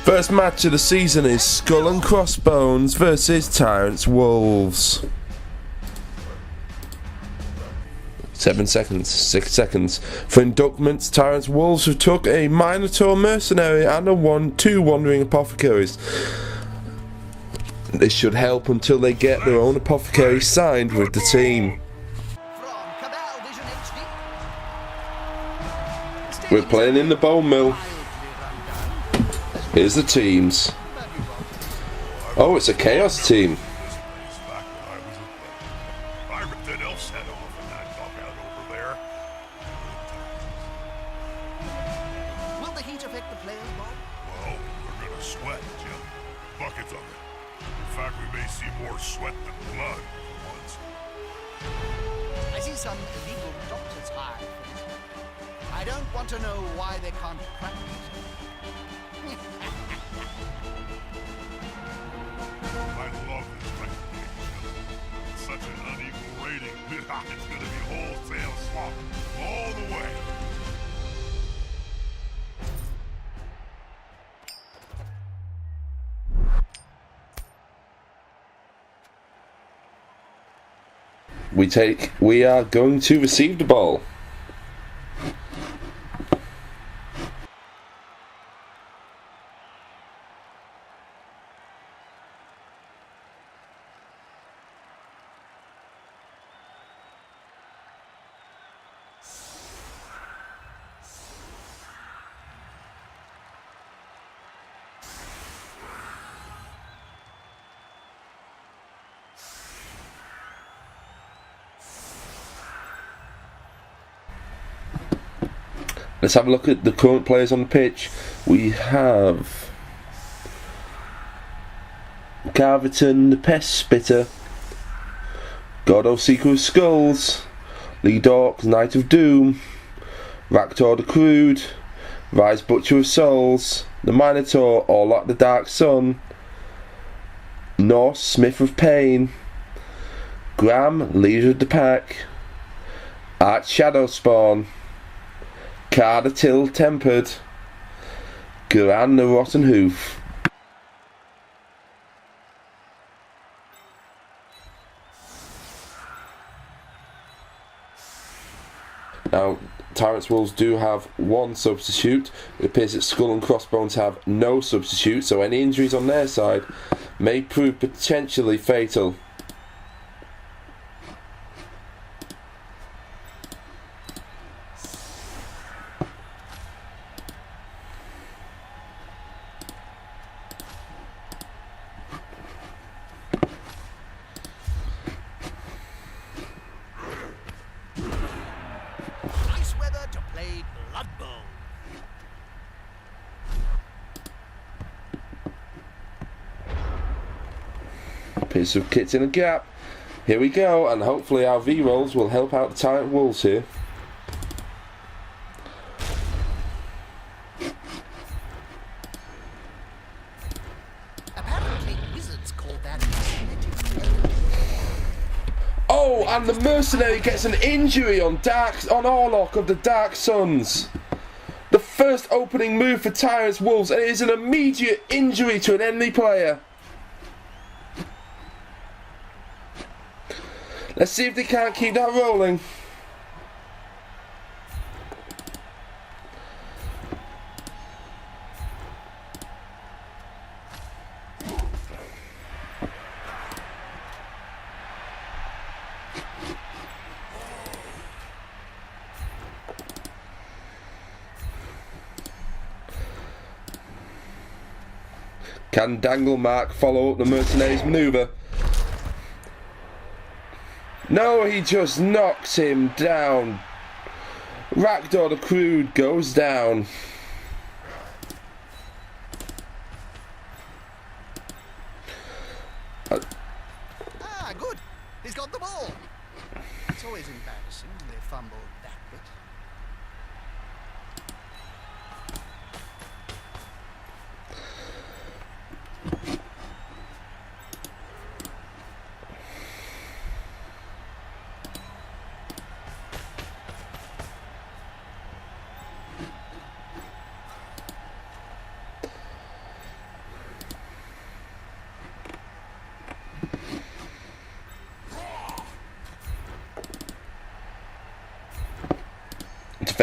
First match of the season is Skull and Crossbones versus Tyrants Wolves. 7 seconds, 6 seconds. For inductments, Tyrants Wolves have took a Minotaur mercenary and two wandering apothecaries. This should help until they get their own apothecary signed with the team. We're playing in the bone mill. Here's the teams. Oh, it's a chaos team. Will the heat affect the players, Bob? Well, we're gonna sweat, Jim. Buckets of it. In fact, we may see more sweat than blood for once. I see some illegal doctors hired. I don't want to know why they can't practice. I love this record, Jim. It's such an unequal rating. It's gonna be wholesale slop all the way. We are going to receive the ball. Let's have a look at the current players on the pitch. We have Carverton, the Pest Spitter, Gordo Seeker of Skulls, Lee Dorks, Knight of Doom, Raktor the Crude, Rise Butcher of Souls, the Minotaur, Orlok the Dark Sun, Norse Smith of Pain, Graham, Leader of the Pack, Arch Shadow Spawn, Carter Till Tempered, Guran the Rotten Hoof. Now, Tyrants Wolves do have one substitute. It appears that Skull and Crossbones have no substitute, so any injuries on their side may prove potentially fatal. Piece of kits in a gap. Here we go, and hopefully our V-rolls will help out the Tyrant Wolves here. Apparently, wizards call that. Oh, and the mercenary gets an injury on Orlok of the Dark Suns. The first opening move for Tyrants Wolves, and it is an immediate injury to an enemy player. Let's see if they can't keep that rolling. Can Dangle Mark follow up the mercenary's maneuver? No, he just knocks him down. Raktor the Crude goes down. Good. He's got the ball. It's always embarrassing when they fumble that bit.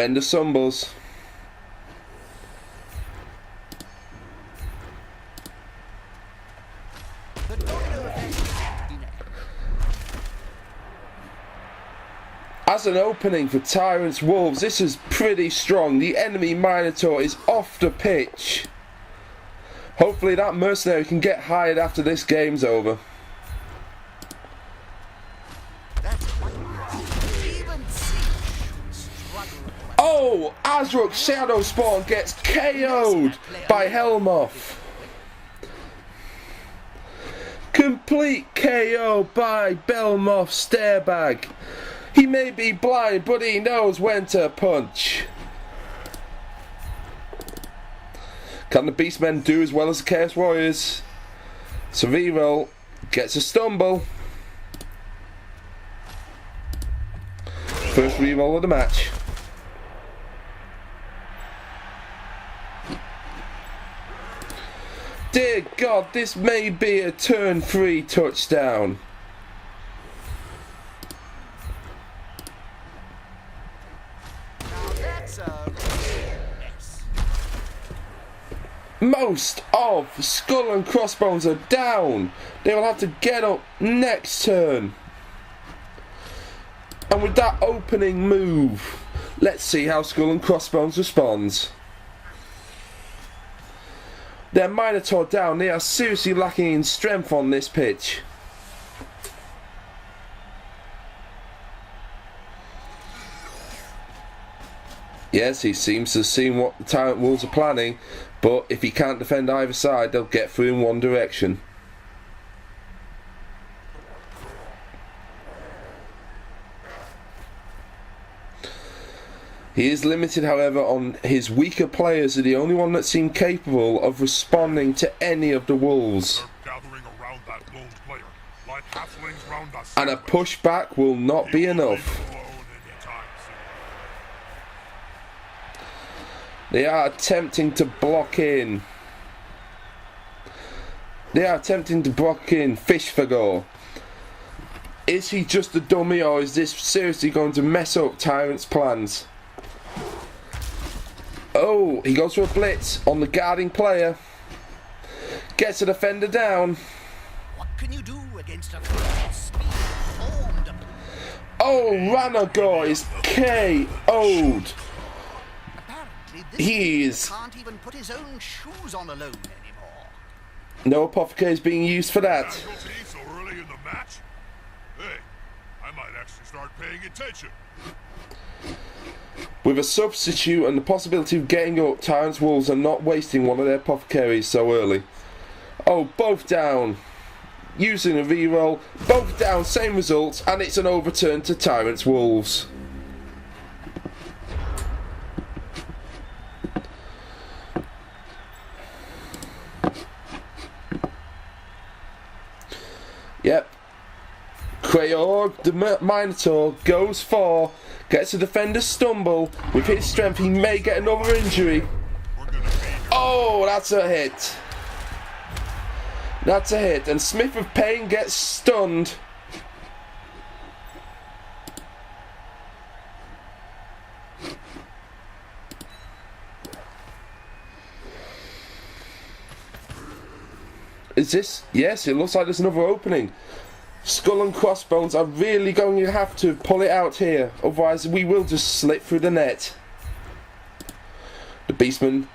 Defender stumbles. The domino effect has been As an opening for Tyrant's Wolves, this is pretty strong. The enemy Minotaur is off the pitch. Hopefully that mercenary can get hired after this game's over. Oh, Azruk Shadow Spawn gets KO'd by Helmoth. Complete KO by Belmoth Starebag. He may be blind, but he knows when to punch. Can the Beastmen do as well as the Chaos Warriors? Severo gets a stumble. First reroll of the match. Dear God, this may be a turn 3 touchdown. Now that's a mess. Most of Skull and Crossbones are down. They will have to get up next turn. And with that opening move, let's see how Skull and Crossbones responds. Their Minotaur down. They are seriously lacking in strength on this pitch. Yes, he seems to have seen what the Tyrant Wolves are planning, but if he can't defend either side, they'll get through in one direction. He is limited, however, on his weaker players are the only one that seem capable of responding to any of the Wolves. And a pushback will not be enough. They are attempting to block in. Fishfagor. Is he just a dummy, or is this seriously going to mess up Tyrant's plans? Oh, he goes for a blitz on the guarding player. Gets a defender down. What can you do against a speed formed? Oh, Ranagor is KO'd. Apparently this He is... can't even put his own shoes on alone anymore. No apothecary is being used for that. Casualty so early in the match? Hey, I might actually start paying attention. With a substitute and the possibility of getting up, Tyrant's Wolves are not wasting one of their apothecaries so early. Oh, both down. Using a reroll, both down, same results, and it's an overturn to Tyrant's Wolves. Yep. Kraorg, the Minotaur, goes for, gets a defender stumble. With his strength, he may get another injury. Oh, that's a hit. That's a hit. And Smith of Pain gets stunned. Is this? Yes, it looks like there's another opening. Skull and Crossbones are really going to have to pull it out here, otherwise we will just slip through the net. The Beastman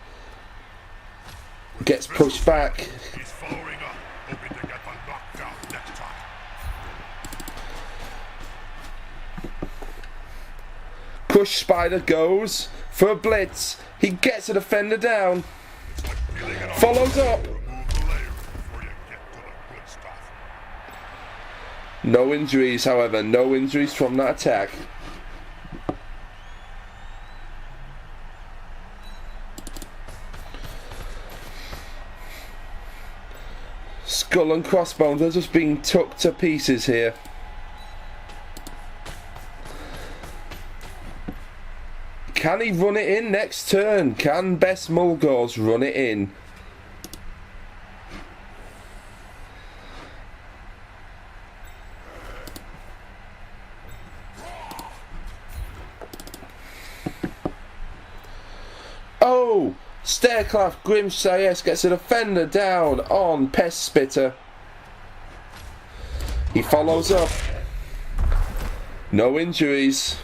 gets pushed back. He's following up, hoping to get the knockdown next time. Crush Spider goes for a blitz. He gets a defender down. Follows up. No injuries, however, no injuries from that attack. Skull and Crossbones are just being tucked to pieces here. Can he run it in next turn? Can Best Mulgors run it in? Oh! Staircraft Grimsayes gets a defender down on Pest Spitter. He follows up. No injuries.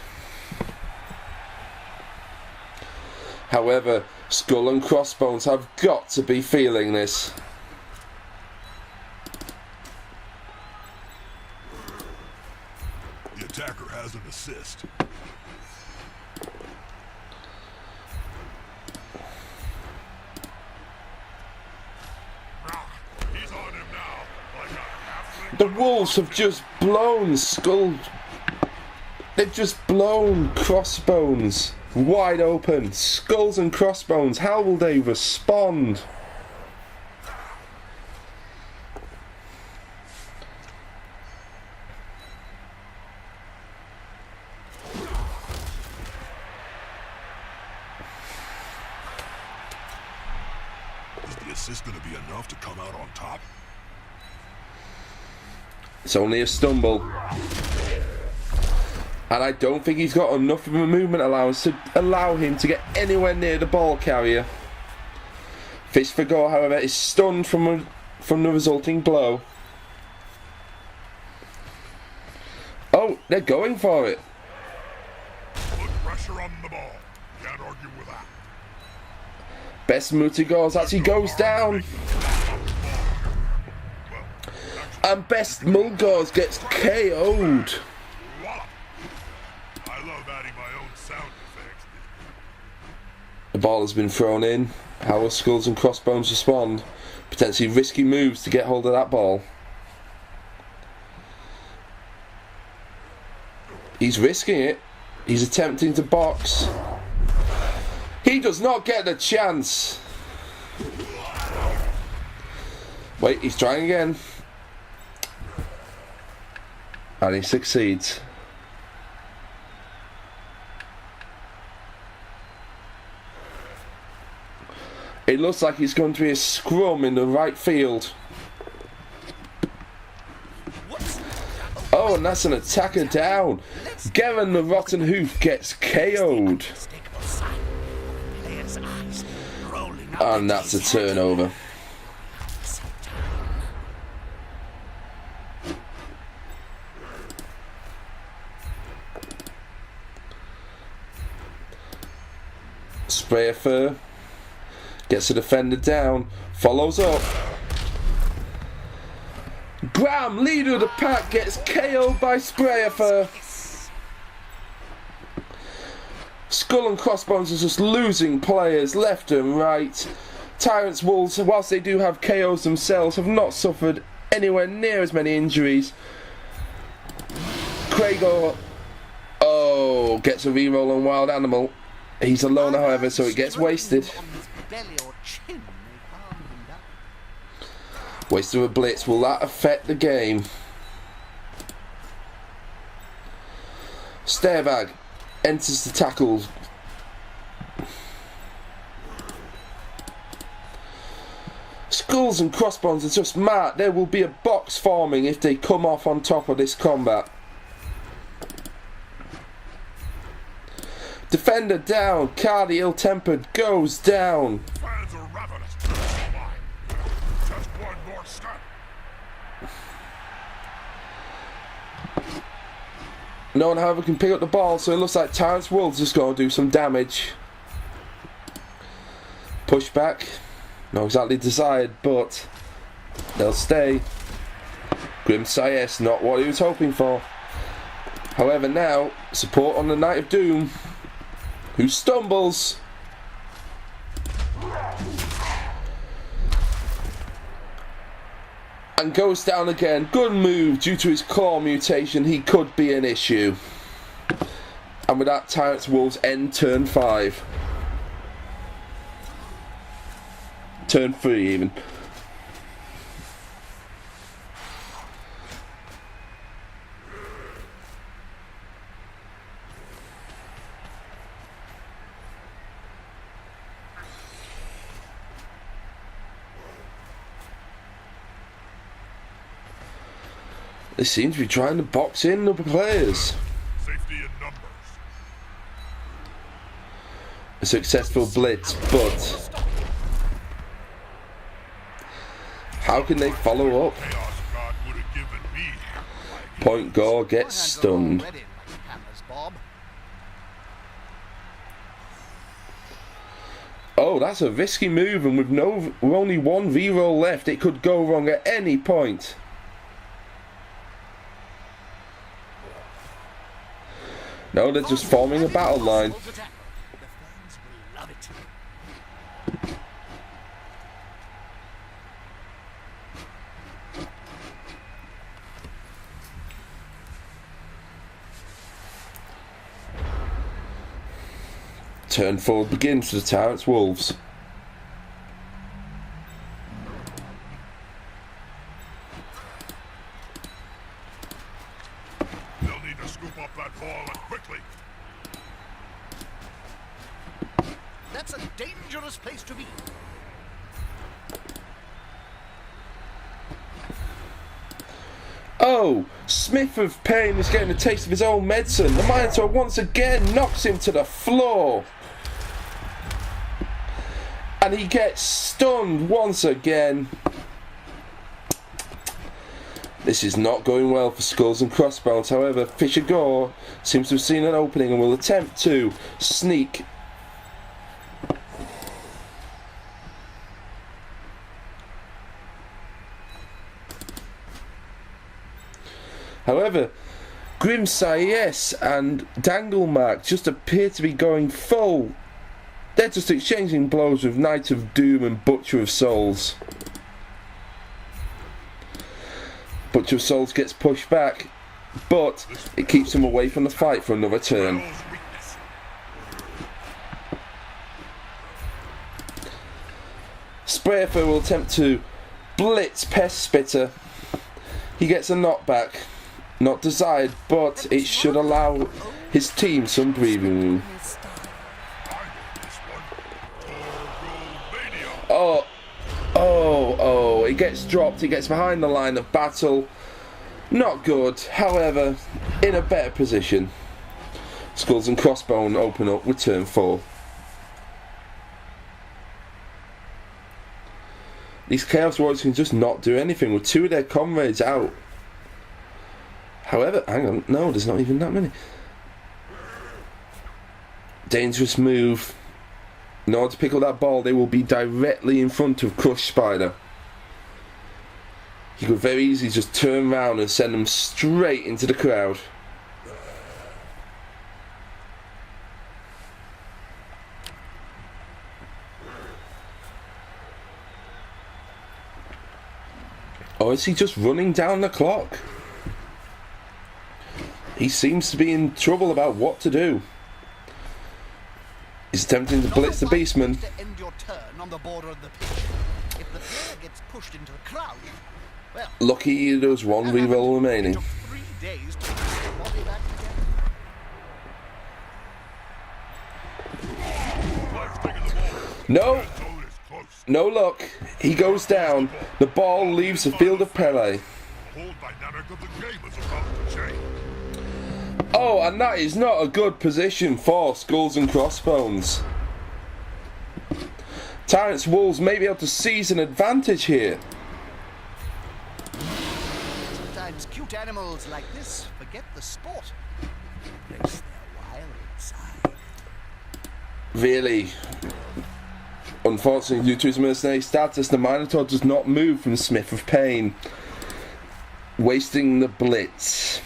However, Skull and Crossbones have got to be feeling this. The attacker has an assist. He's on him now, like a halfling. The Wolves have just blown Skull. They've just blown Crossbones wide open. Skulls and Crossbones. How will they respond? Is the assist going to be enough to come out on top? It's only a stumble. And I don't think he's got enough of a movement allowance to allow him to get anywhere near the ball carrier. Fist for goal, however, is stunned from the resulting blow. Oh, they're going for it. Put pressure on the ball. Can't argue with that. Best Mutigors as he goes down. And Best Mulgors gets KO'd. I love adding my own sound effects. The ball has been thrown in. How will Skulls and Crossbones respond? Potentially risky moves to get hold of that ball. He's risking it. He's attempting to box. He does not get the chance. Wait, he's trying again. And he succeeds. It looks like it's going to be a scrum in the right field. Oh, and that's an attacker down. Gavin the Rotten Hoof gets KO'd. And that's a turnover. Sprayer Fur gets the defender down, follows up. Graham, leader of the pack, gets KO'd by Sprayer Fur. Skull and Crossbones are just losing players left and right. Tyrant's Wolves, whilst they do have KOs themselves, have not suffered anywhere near as many injuries. Craigo, gets a reroll on Wild Animal. He's alone, however, so it gets wasted. Waste of a blitz. Will that affect the game? Stairbag enters the tackle. Skulls and Crossbones are just mad. There will be a box forming if they come off on top of this combat. Defender down. Cardi ill-tempered goes down. Fans are ravenous. Just one more step. No one, however, can pick up the ball, so it looks like Tyrant's Wolves just going to do some damage. Pushback. Not exactly desired, but they'll stay. Grimsayes, not what he was hoping for. However, now, support on the Knight of Doom, who stumbles. And goes down again. Good move. Due to his claw mutation, he could be an issue. And with that, Tyrant's Wolves end turn 5. Turn 3 even. They seem to be trying to box in the players. Safety in numbers. a successful blitz, but how can they follow up? Chaos God would have given me. Point Gore gets stunned. Already like hammers, Bob. Oh, that's a risky move, and with only one V-roll left, it could go wrong at any point. No, they're just forming a battle line. The fans will love it. Turn forward begins for the Tyrants Wolves. They'll need to scoop up that ball and quickly. That's a dangerous place to be. Oh, Smith of Pain is getting a taste of his own medicine. The Minotaur once again knocks him to the floor. And he gets stunned once again. This is not going well for Skulls and Crossbones. However, Fisher Gore seems to have seen an opening and will attempt to sneak. However, Grim Sayes and Danglemark just appear to be going full. They're just exchanging blows with Knight of Doom and Butcher of Souls. Butcher of Souls gets pushed back, but it keeps him away from the fight for another turn. Sprayerfer will attempt to blitz Pest Spitter. He gets a knockback. Not desired, but it should allow his team some breathing room. Oh, it gets dropped, it gets behind the line of battle. Not good, however, in a better position. Skulls and Crossbone open up with turn 4. These Chaos Warriors can just not do anything with 2 of their comrades out. However, hang on, no, there's not even that many. Dangerous move. In order to pick up that ball, they will be directly in front of Crush Spider. You could very easily just turn around and send them straight into the crowd. Or is he just running down the clock? He seems to be in trouble about what to do. He's attempting to blitz the Beastman. To end your turn on the border of the pitch. If the player gets pushed into the crowd, well, Lucky there's one reroll remaining. it took 3 days to put the body back together. No, no luck. He goes down. The ball leaves the field of Pele. The whole dynamic of the game is about to change. Oh, and that is not a good position for Skulls and Crossbones. Tyrants Wolves may be able to seize an advantage here. Sometimes cute animals like this forget the sport. Embrace their wild side. Really. Unfortunately, due to his mercenary status, the Minotaur does not move from Smith of Pain, wasting the blitz.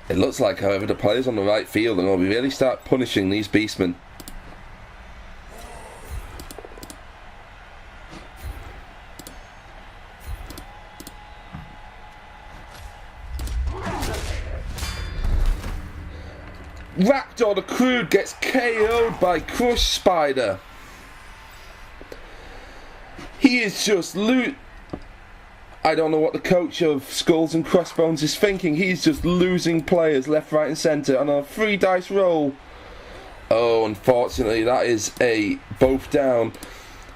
It looks like, however, the players on the right field and will really start punishing these Beastmen. Rakdor the Crude gets KO'd by Crush Spider. He is just I don't know what the coach of Skulls and Crossbones is thinking. He's just losing players left, right and centre on a 3 dice roll. Oh, unfortunately that is a both down.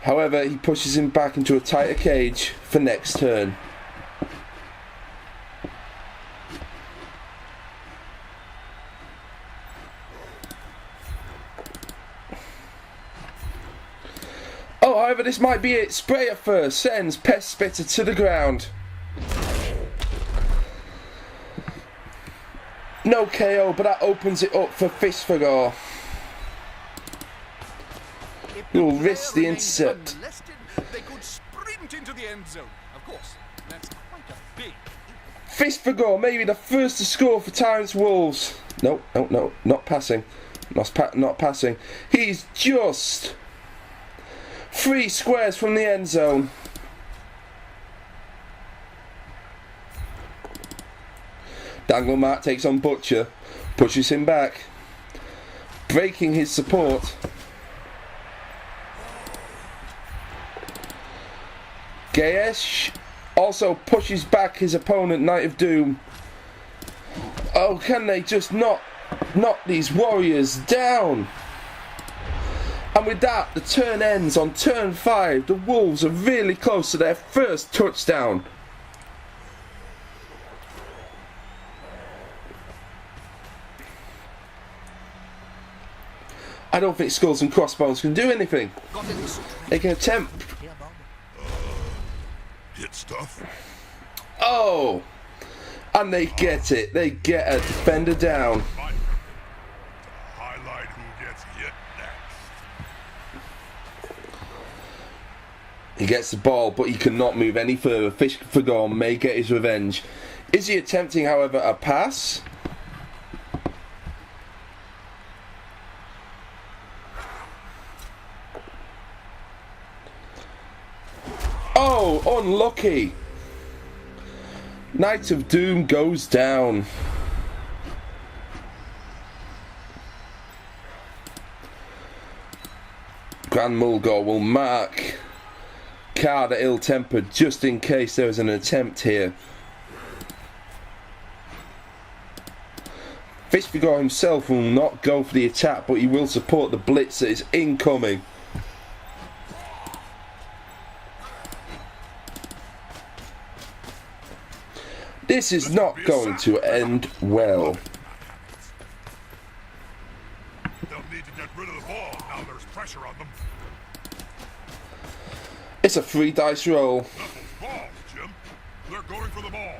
However, he pushes him back into a tighter cage for next turn. However, this might be it. Sprayer first sends Pest Spitter to the ground. No KO, but that opens it up for Fistfagor. He will risk the intercept. They could sprint into the end zone. Of course, that's quite a big. Fistfagor, maybe the first to score for Tyrants Wolves. No, not passing. Not passing. He's just 3 squares from the end zone. Dangle Matt takes on Butcher, pushes him back, breaking his support. Gaesh also pushes back his opponent, Knight of Doom. Oh, can they just knock these Warriors down? And with that, the turn ends on turn 5. The Wolves are really close to their first touchdown. I don't think Skulls and Crossbones can do anything. They can attempt. Hit stuff. Oh! And they get it. They get a defender down. Highlight who gets hit next. He gets the ball, but he cannot move any further. Fistfagor may get his revenge. Is he attempting, however, a pass? Oh, unlucky. Knight of Doom goes down. Grand Mulgore will mark Carter ill-tempered just in case there was an attempt here. Fistfagor himself will not go for the attack, but he will support the blitz that is incoming. This is not going to end well. They'll need to get rid of the ball. Now there's pressure on them. It's a 3 dice roll. Ball, Jim. They're going for the ball.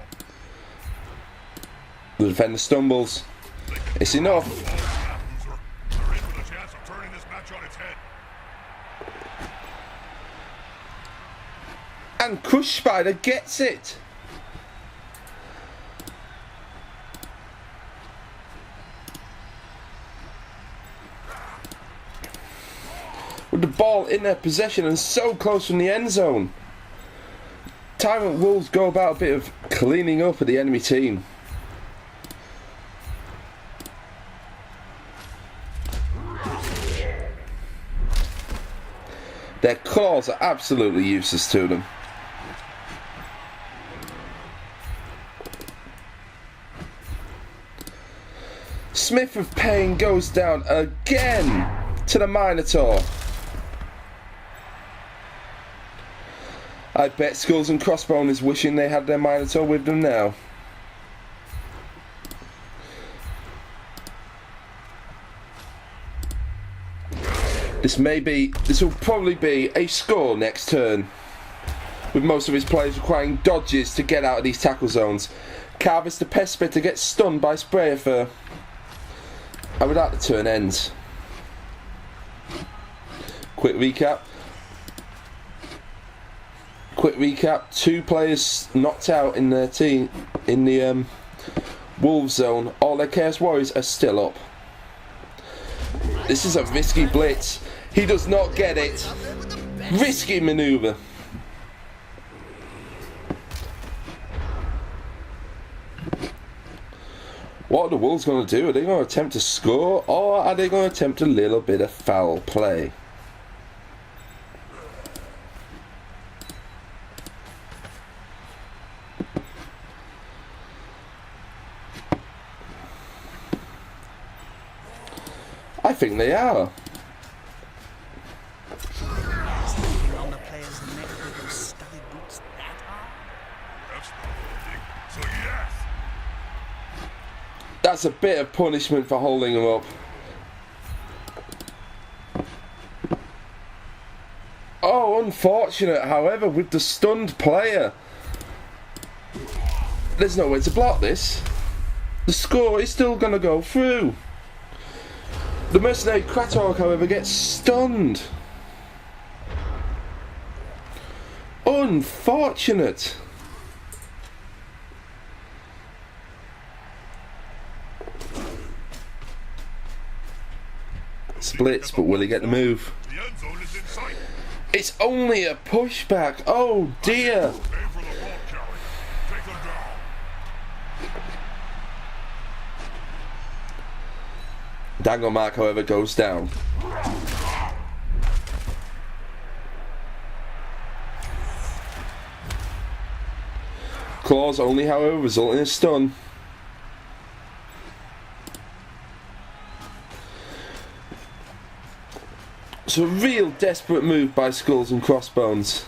The defender stumbles. It's enough. They're in with a chance of turning this match on its head. And Crush Spider gets it. With the ball in their possession and so close from the end zone, Tyrant Wolves go about a bit of cleaning up of the enemy team. Their claws are absolutely useless to them. Smith of Pain goes down again to the Minotaur. I bet Skulls and Crossbones is wishing they had their Minotaur with them now. This will probably be a score next turn, with most of his players requiring dodges to get out of these tackle zones. Carvis the Pest Spitter gets stunned by Sprayer Fur. And with that, the turn ends. Quick recap. 2 players knocked out in their team in the Wolves zone. All their Chaos Warriors are still up. This is a risky blitz. He does not get it. Risky maneuver. What are the Wolves going to do? Are they going to attempt to score, or are they going to attempt a little bit of foul play? I think they are. Stepping on the player's neck with those studded boots that high? That's not working. So yes. That's a bit of punishment for holding him up. Oh, unfortunate, however, with the stunned player. There's no way to block this. The score is still going to go through. The mercenary Kratok, however, gets stunned. Unfortunate. Splits, but will he get the move? The end zone is in sight. It's only a pushback. Oh dear. Aim for the ball carrier. Take them down. Dangle Mark, however, goes down. Claws only, however, result in a stun. So a real desperate move by Skulls and Crossbones.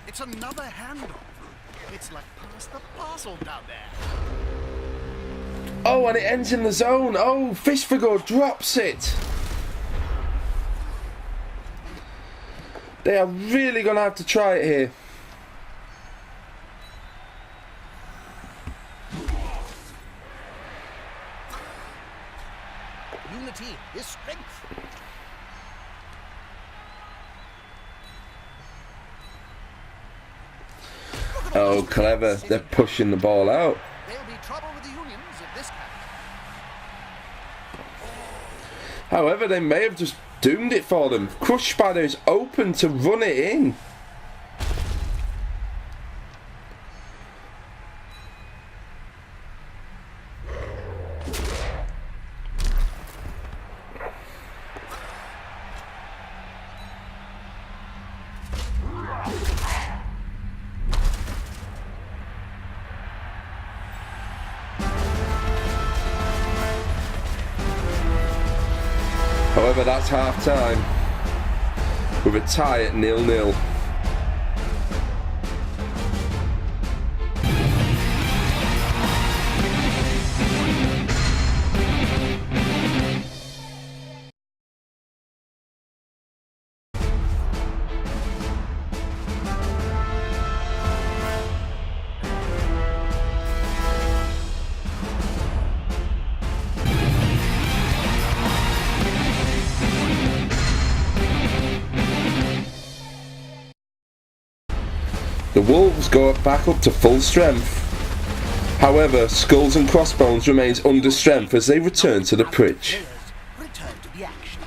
It's another handoff. It's like pass the parcel down there. Oh, and it ends in the zone. Oh, Fishfigure drops it. They are really going to have to try it here. Unity is strength. Oh, clever. They're pushing the ball out. There'll be trouble with the Unions if this happens. However, they may have just doomed it for them. Crush Spider is open to run it in. However, that's half time with a tie at 0-0. The Wolves go back up to full strength. However, Skulls and Crossbones remains under strength as they return to the pitch. Return to the action.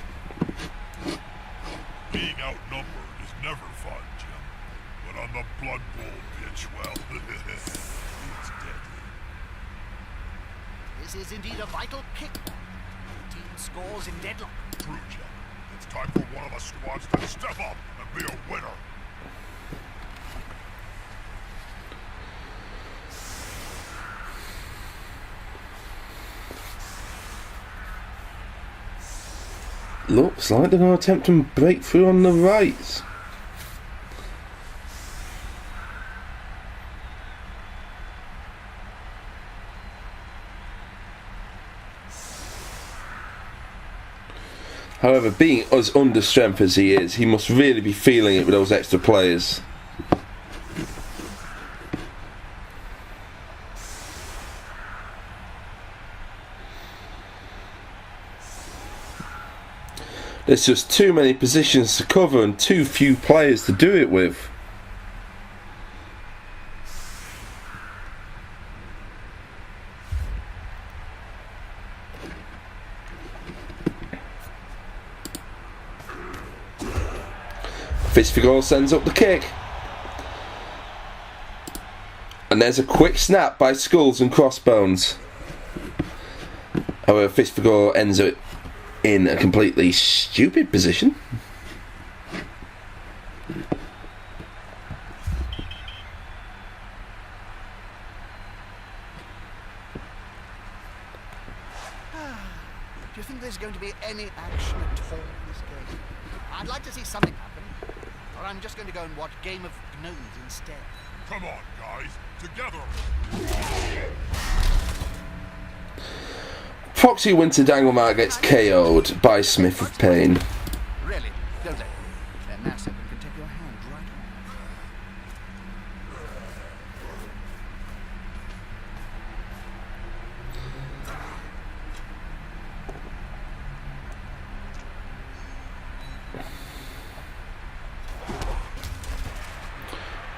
Being outnumbered is never fun, Jim. But on the Blood Bowl pitch, well, it's deadly. This is indeed a vital kick. The team scores in deadlock. True, Jim. It's time for one of the squads to step up and be a winner. Looks like they're going to attempt to break through on the right. However, being as under strength as he is, he must really be feeling it with those extra players. There's just too many positions to cover and too few players to do it with. Fistfigure sends up the kick. And there's a quick snap by Skulls and Crossbones. However, Fistfigure ends it in a completely stupid position. there's going to be any action at all in this game. I'd like to see something happen, or I'm just going to go and watch Game of Gnomes instead. Come on, guys. Together. Foxy Winter Danglemark gets KO'd by Smith of Pain. Really, don't let them. They're massive and can take your hand right off.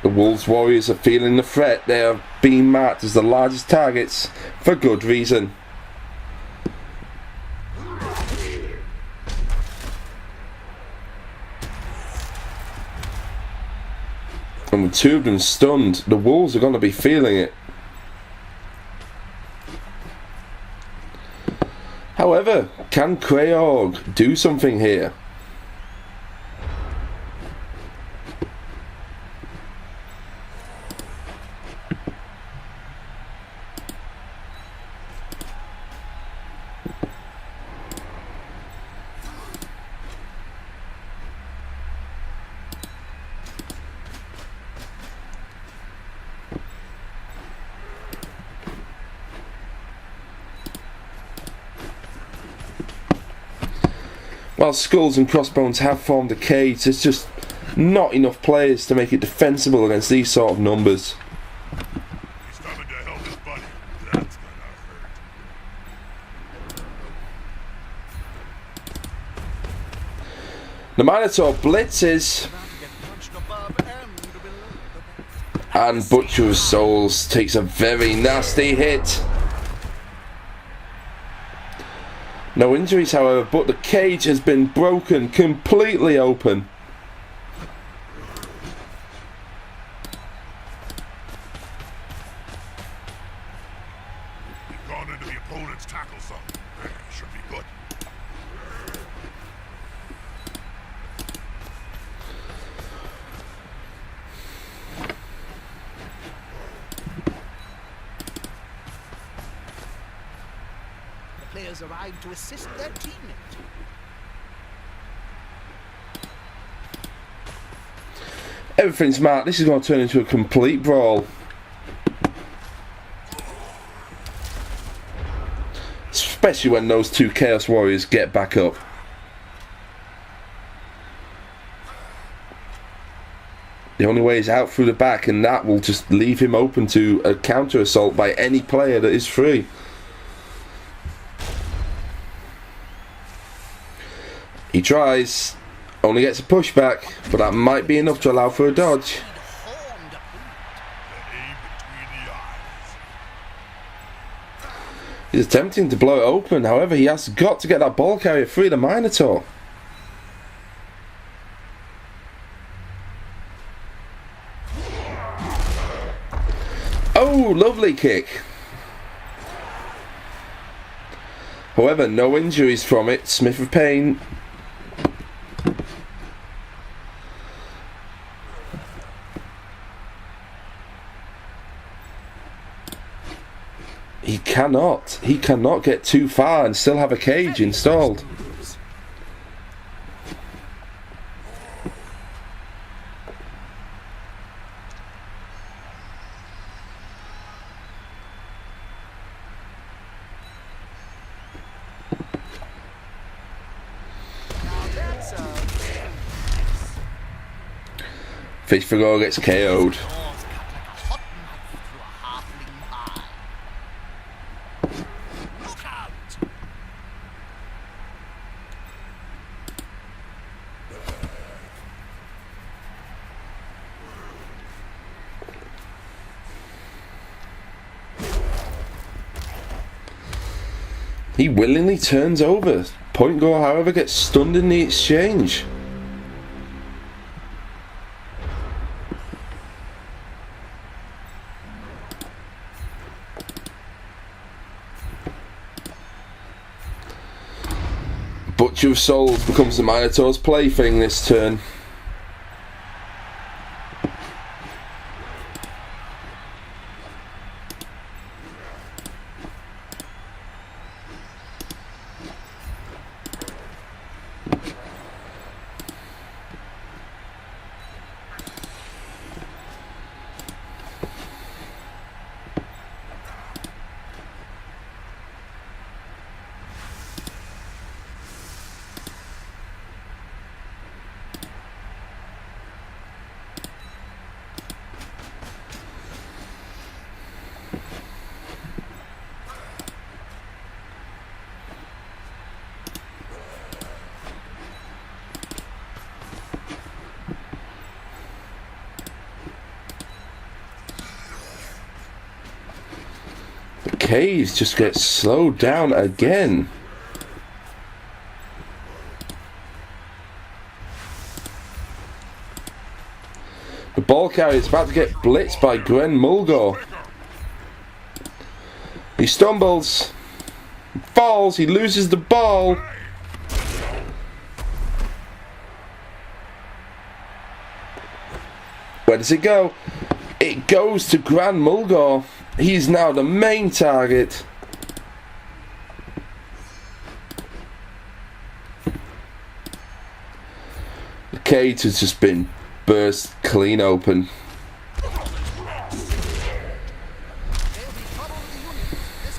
The Wolves Warriors are feeling the threat. They are being marked as the largest targets for good reason. And with two of them stunned, the Wolves are going to be feeling it. However, can Kraorg do something here? While Skulls and Crossbones have formed a cage, there's just not enough players to make it defensible against these sort of numbers. He's coming to help his buddy. That's gonna hurt. The Minotaur blitzes, About to get punched above and below. and Butcher of Souls takes a very nasty hit. No injuries, however, but the cage has been broken completely open. We've gone into the opponent's tackle zone. Should be good. Players arrive to assist their teammate. Everything's marked. This is going to turn into a complete brawl. Especially when those two Chaos Warriors get back up. The only way is out through the back, and that will just leave him open to a counter assault by any player that is free. He tries, only gets a pushback, but that might be enough to allow for a dodge. Horned opponent. The aim between the eyes. He's attempting to blow it open, however he has got to get that ball carrier free the Minotaur. Oh, lovely kick. However, no injuries from it. Smith of Pain He cannot get too far and still have a cage installed. Now that's Fish for Gore gets KO'd. claws cut like a hot knife through a halfling eye. Look out! He willingly turns over. Point Gore, however, gets stunned in the exchange. Butcher of Souls becomes the Minotaur's plaything this turn. Cage just gets slowed down again. The ball carrier is about to get blitzed by Gren Mulgore. He stumbles, falls, he loses the ball. Where does it go? It goes to Gran Mulgore. He's now the main target. The cage has just been burst clean open. There'll be trouble with the Union this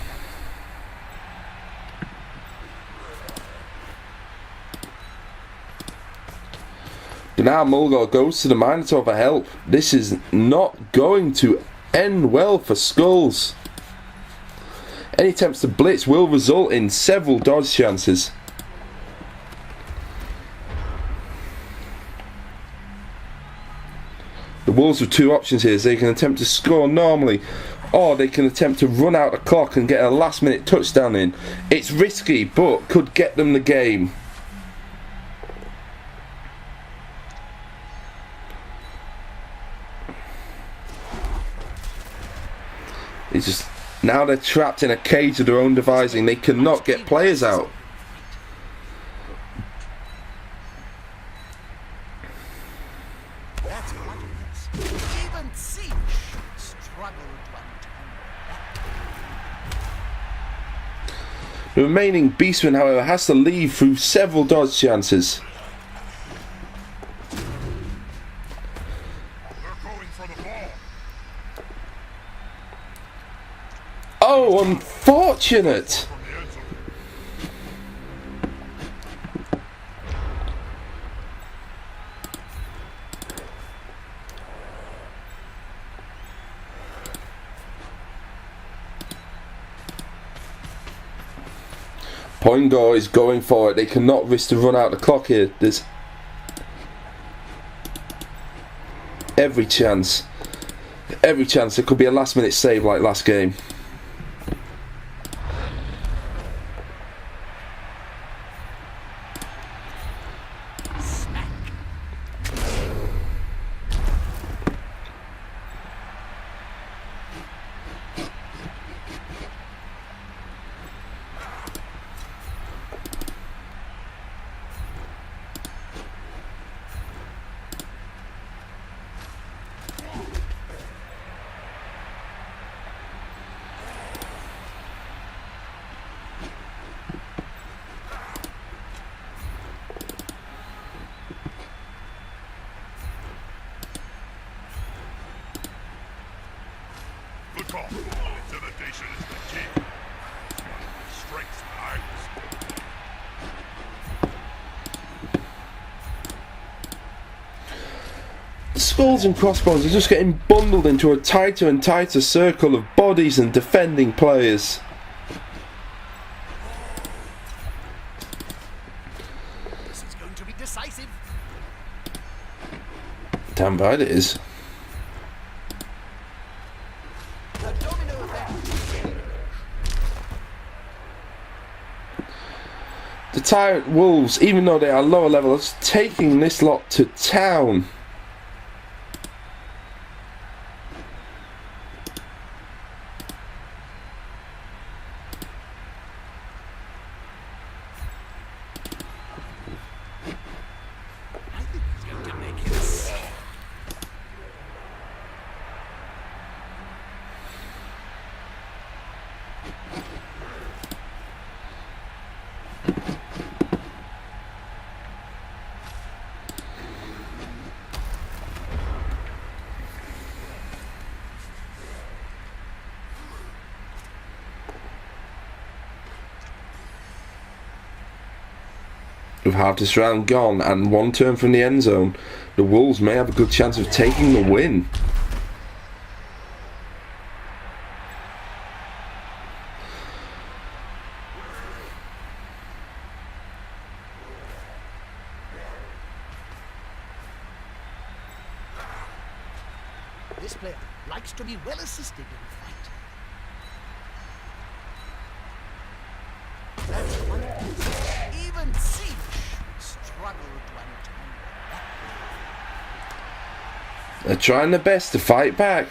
time. Now Mulgore goes to the Minotaur for help. This is not going to end well for Skulls. Any attempts to blitz will result in several dodge chances. The Wolves have two options here. They can attempt to score normally, or they can attempt to run out the clock and get a last minute touchdown in. It's risky, but could get them the game. It's just, now they're trapped in a cage of their own devising. They cannot get players out. That's what it is. Even Siege struggled to untangle. The remaining Beastman, however, has to leave through several dodge chances. They're going for the ball. Oh, unfortunate! From the end zone. Poingore is going for it. They cannot risk to run out the clock here. There's every chance. Every chance there could be a last minute save like last game. Good call. Intimidation is the key. Strengths and irons. Skulls and Crossbones are just getting bundled into a tighter and tighter circle of bodies and defending players. This is going to be decisive. Damn right it is. The domino effect. The Tyrant Wolves, even though they are lower level, are just taking this lot to town. I think he's going to make it. With half this round gone and one turn from the end zone, the Wolves may have a good chance of taking the win. This player likes to be well assisted in fight. They're trying their best to fight back.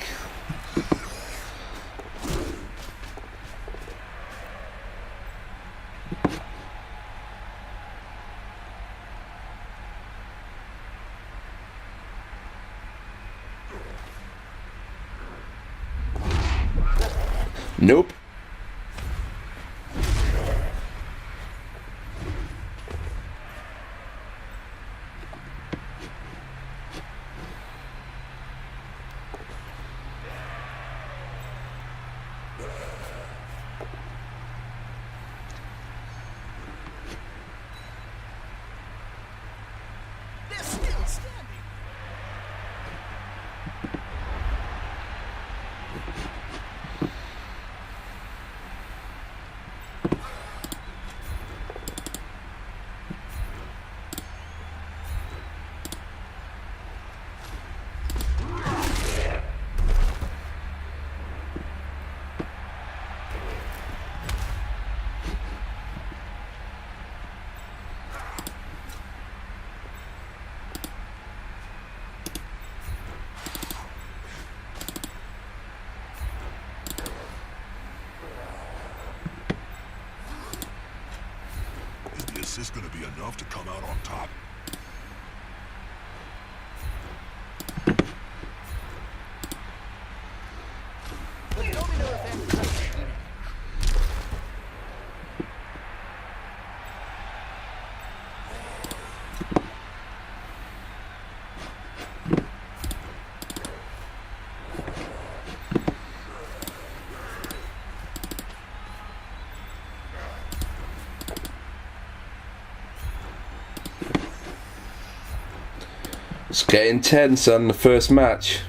Nope. They're still standing. Is this going to be enough to come out on top? The domino effect has been. It's getting tense on the first match.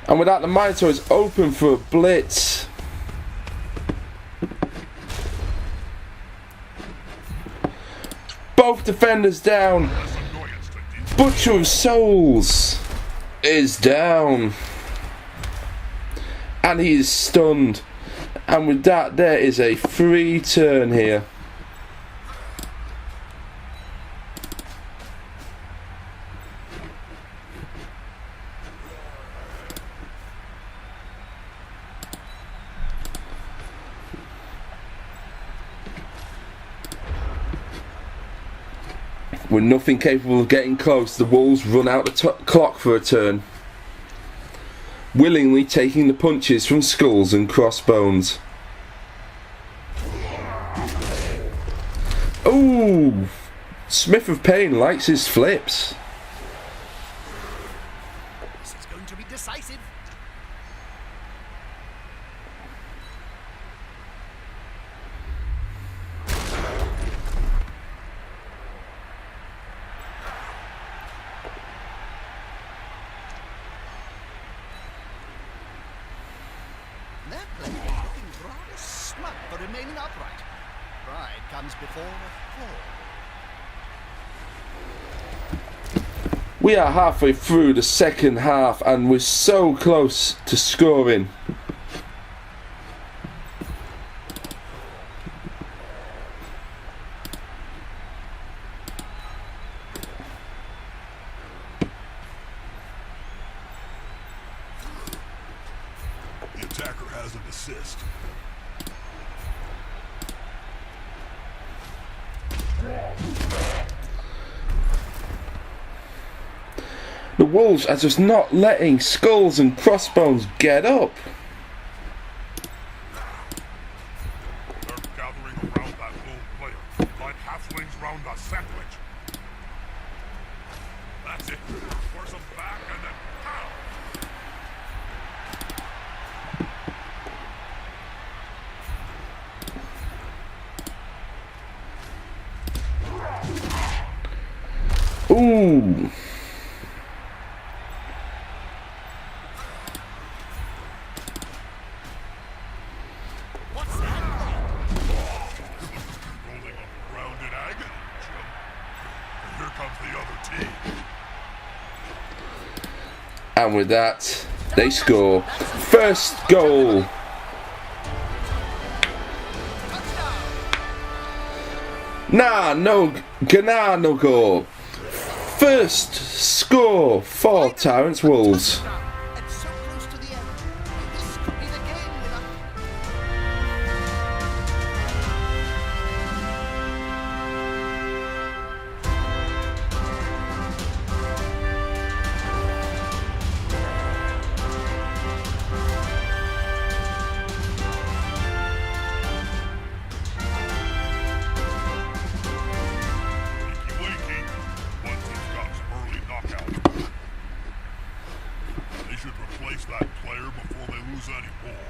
And with that, the Minotaur is open for a blitz. Both defenders down. Butcher of Souls is down. And he is stunned. And with that, there is a free turn here. With nothing capable of getting close, the Wolves run out the clock for a turn, willingly taking the punches from skulls and crossbones. Ooh! Smith of Pain likes his flips. This is going to be decisive. That player is looking rather smug for remaining upright. Pride comes before a fall. We are halfway through the second half and we're so close to scoring. The attacker has an assist. The Wolves are just not letting skulls and crossbones get up. They're gathering around that lone player, like halflings round a sandwich. That's it. Force them back and then pow! Ooh. What's that? Rolling on the ground in agony, Jim. And here comes the other team. And with that, they score. First goal. Touchdown! Nah, no go. First score for Tyrants Wolves. And so close to the end. This could be the game winner. Wakey, one team's got some early knockout. They should replace that player before they lose any more.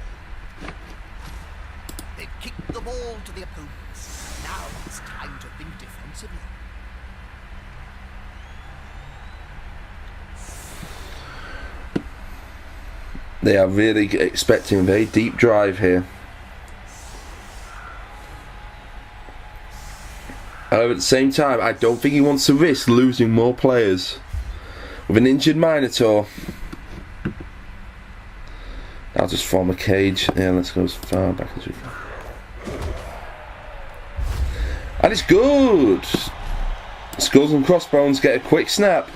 They've kicked the ball to the opponents. Now it's time to think defensively. They are really expecting a very deep drive here. However, at the same time, I don't think he wants to risk losing more players. With an injured Minotaur, I'll just form a cage. Yeah, let's go as far back as we can. And it's good! Skulls and Crossbones get a quick snap.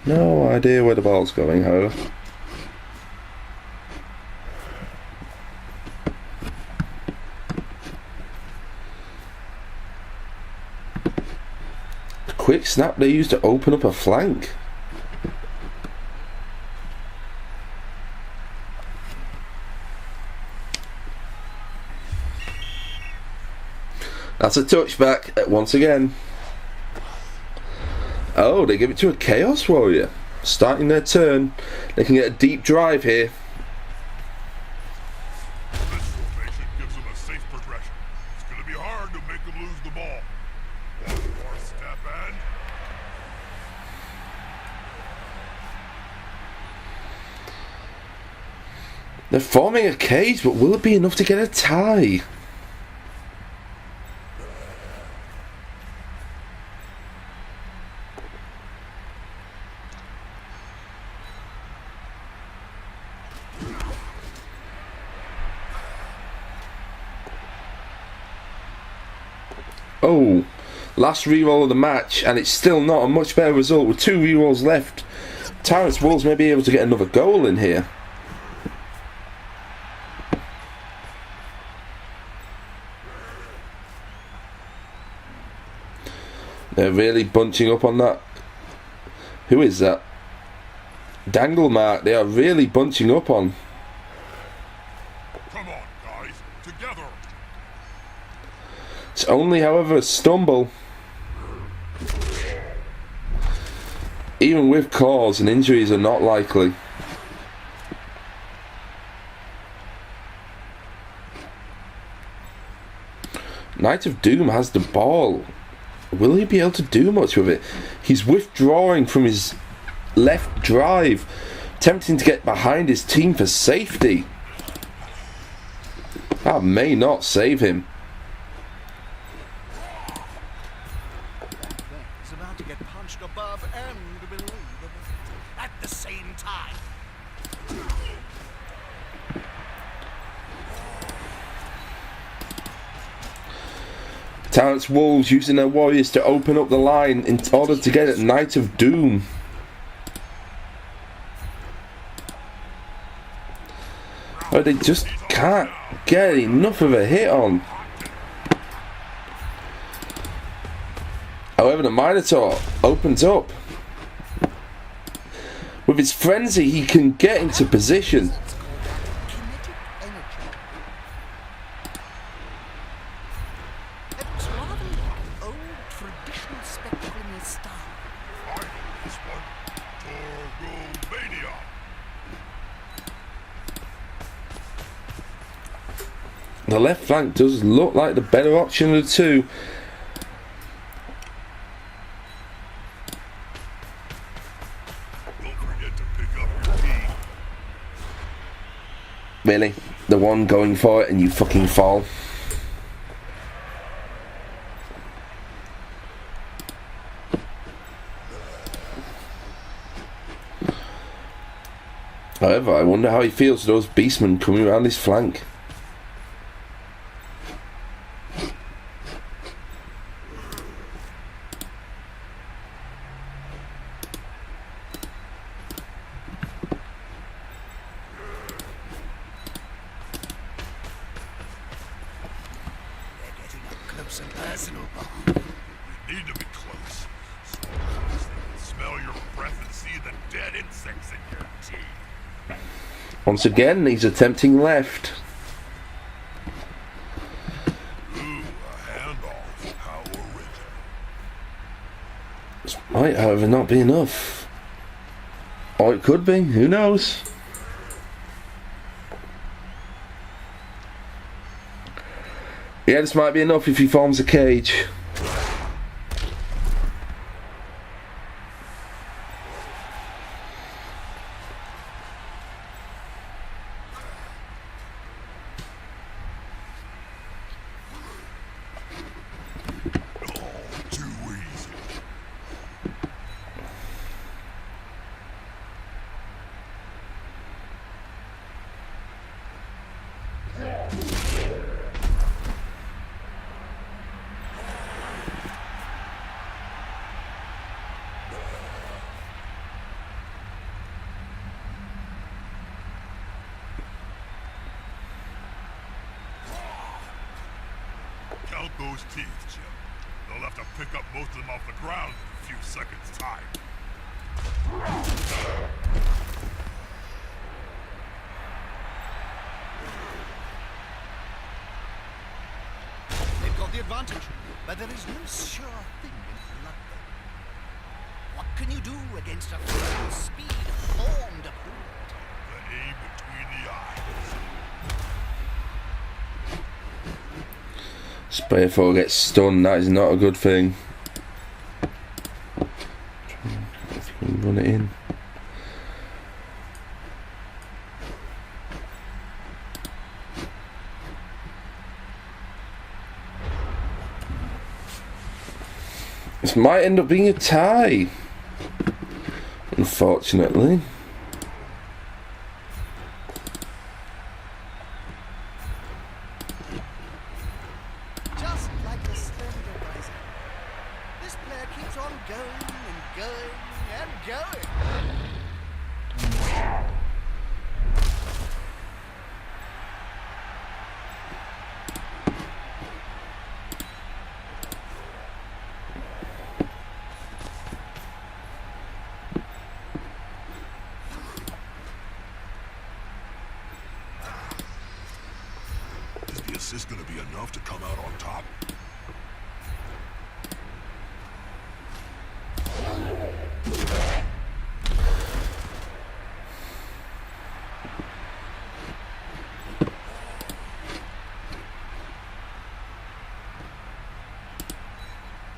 No idea where the ball's going, however. The quick snap they used to open up a flank. That's a touchback once again. Oh, they give it to a Chaos Warrior. Starting their turn. They can get a deep drive here. This formation gives them a safe progression. It's going to be hard to make them lose the ball. One more step and... They're forming a cage, but will it be enough to get a tie? Oh, last reroll of the match, and it's still not a much better result with 2 rerolls left. Tyrants Wolves may be able to get another goal in here. They're really bunching up on that. Who is that? Danglemark. They are really bunching up on. Come on, guys. Together. It's only, however, a stumble. Even with claws, and injuries are not likely. Knight of Doom has the ball. Will he be able to do much with it? He's withdrawing from his left drive, attempting to get behind his team for safety. That may not save him. He's about to get punched above and below the belt at the same time. Tyrants Wolves using their warriors to open up the line in order to get at Knight of Doom. Oh, they just can't get enough of a hit on. However, the Minotaur opens up. With his frenzy, he can get into position. It's called kinetic energy. It looks rather like old traditional spectacle in his style. I know this one. Torgomania. The left flank does look like the better option of the two. Don't forget to pick up your key. Really? The one going for it and you fucking fall? However, I wonder how he feels to those beastmen coming around his flank. some personal. You need to be close. So close they can smell your breath and see the dead insects in your teeth. Once again, he's attempting left. Ooh, a handoff. How original. This might, however, not be enough. Or it could be, who knows? Yeah, this might be enough if he forms a cage. Too easy. Count those teeth, Jim. They'll have to pick up most of them off the ground in a few seconds' time. They've got the advantage, but there is no sure thing in blood. What can you do against a full speed formed opponent? The aim between the eyes. Sprayful gets stunned, that is not a good thing. Run it in. This might end up being a tie, unfortunately. Just like the slender bison. This player keeps on going and going and going. Is the assist going to be enough to come out on top?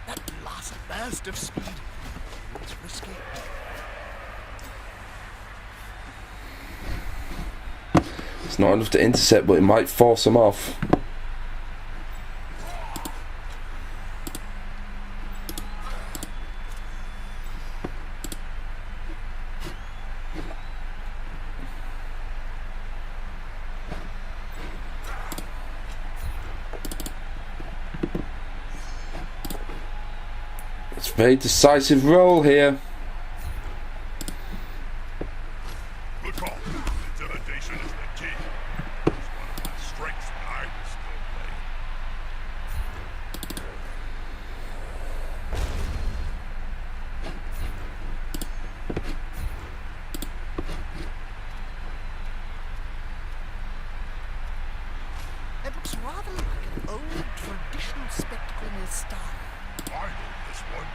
That last burst of speed. It's risky. It's not enough to intercept, but it might force him off. It's a very decisive role here. Good call. Intimidation is the key. It's one of my strengths when I was still playing. It looks rather like an old traditional spectacle in his style. I know this one.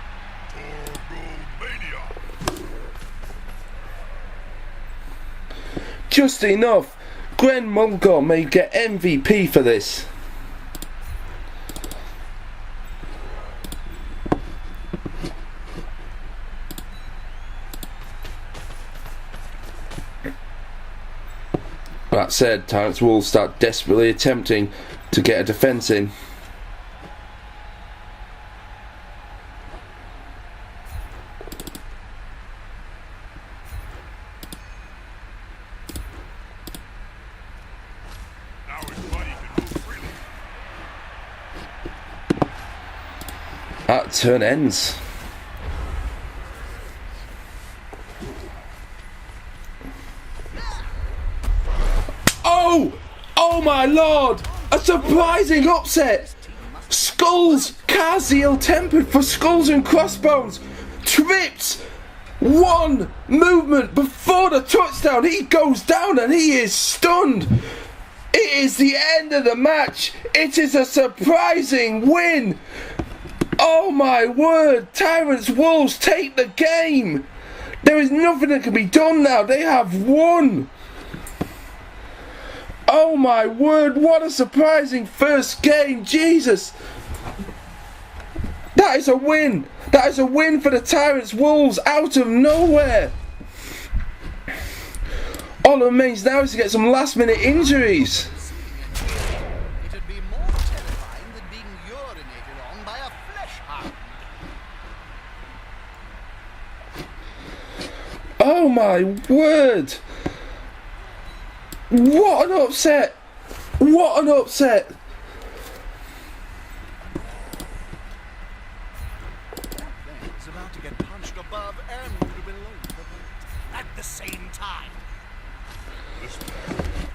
Torgomania. Just enough. Glenn Mulgore may get MVP for this. That said, Terrence Wolves start desperately attempting to get a defence in. Now his body can move freely. That turn ends. Oh! Oh my lord! A surprising upset! Skull Skulls! Car's tempered for Skulls and Crossbones. Trips! One movement before the touchdown. He goes down and he is stunned. It is the end of the match. It is a surprising win. Oh my word. Tyrants Wolves take the game. There is nothing that can be done now. They have won. Oh my word. What a surprising first game. Jesus. That is a win. That is a win for the Tyrants Wolves out of nowhere. All that remains now is to get some last minute injuries. It'd be more terrifying than being urinated on by a flesh hound. Oh my word. What an upset. What an upset. It's about to get punched above and below the belt at the same time.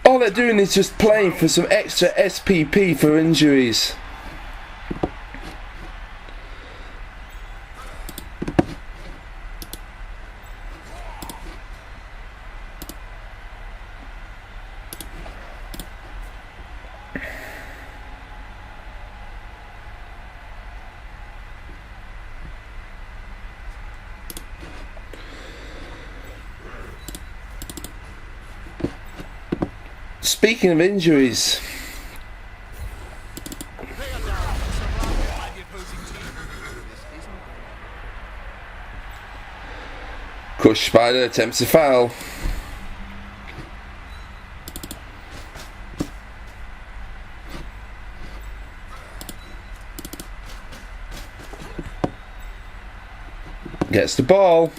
All they're doing is just playing for some extra SPP for injuries. Speaking of injuries, They are down, surrounded by the opposing team. This isn't Crush Spider attempts a foul. Gets the ball.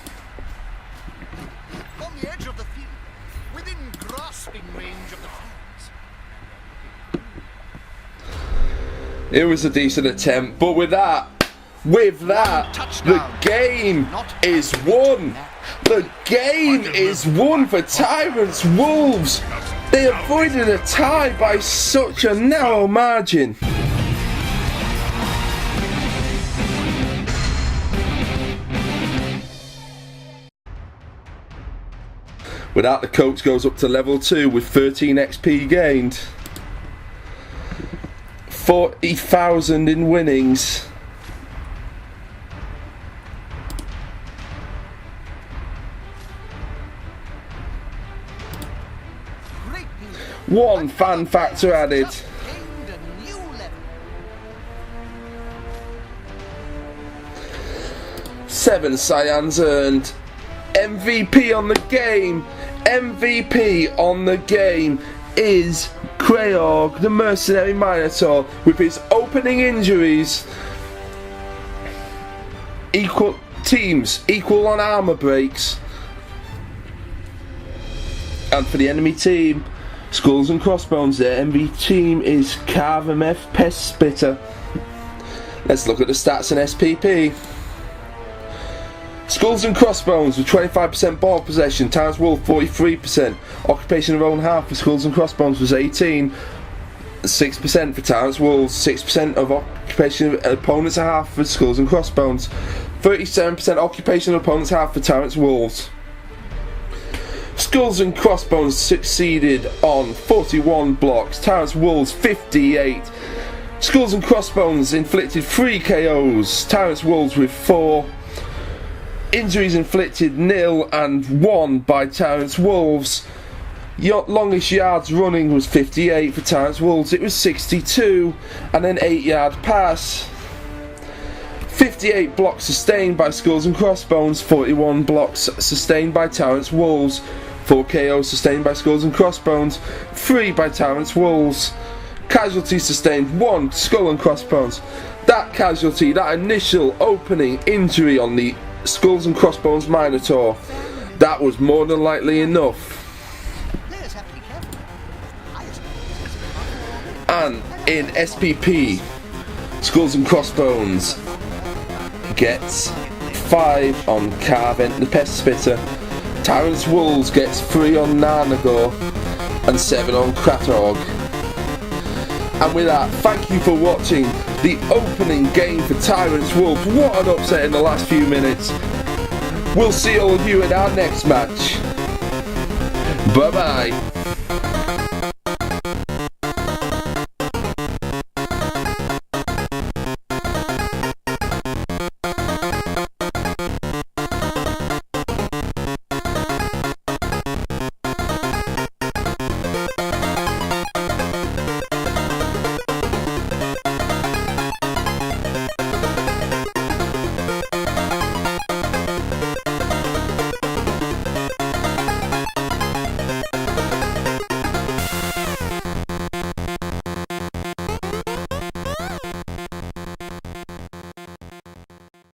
on the edge of the field, within grasping range of the fans. It was a decent attempt, but with that, the game is won. The game is won for Tyrants Wolves. They avoided a tie by such a narrow margin. With that, the coach goes up to level 2 with 13 XP gained. 40,000 in winnings. Great news. One fan factor added. Just gained a new level. 7 Cyans earned. MVP on the game. MVP on the game is Creorg, the mercenary Minotaur, with his opening injuries. Equal on armor breaks. And for the enemy team, Skulls and Crossbones, their MVP team is Carvemeth Pest Spitter. Let's look at the stats in SPP. Skulls and Crossbones with 25% ball possession, Tyrants Wolf 43%, occupation of own half for Skulls and Crossbones was 18, 6% for Tyrants Wolves, 6% of occupation of opponents' half for Skulls and Crossbones, 37% occupation of opponents' half for Tyrants Wolves. Skulls and Crossbones succeeded on 41 blocks, Tyrants Wolves 58. Skulls and Crossbones inflicted 3 KOs, Tyrants Wolves with 4. Injuries inflicted 0 and 1 by Tyrants Wolves. Longest yards running was 58 for Tyrants Wolves. It was 62 and an 8-yard pass. 58 blocks sustained by Skulls and Crossbones. 41 blocks sustained by Tyrants Wolves. 4 KOs sustained by Skulls and Crossbones. 3 by Tyrants Wolves. Casualties sustained 1 Skull and Crossbones. That casualty, that initial opening injury on the Skulls and Crossbones Minotaur, that was more than likely enough. Players have to be careful. And in SPP, Skulls and Crossbones gets 5 on Carvent the Pest Spitter. Tyrants Wolves gets 3 on Narnagor and 7 on Kratorg. And with that, thank you for watching the opening game for Tyrants Wolves. What an upset in the last few minutes. We'll see all of you in our next match. Bye bye.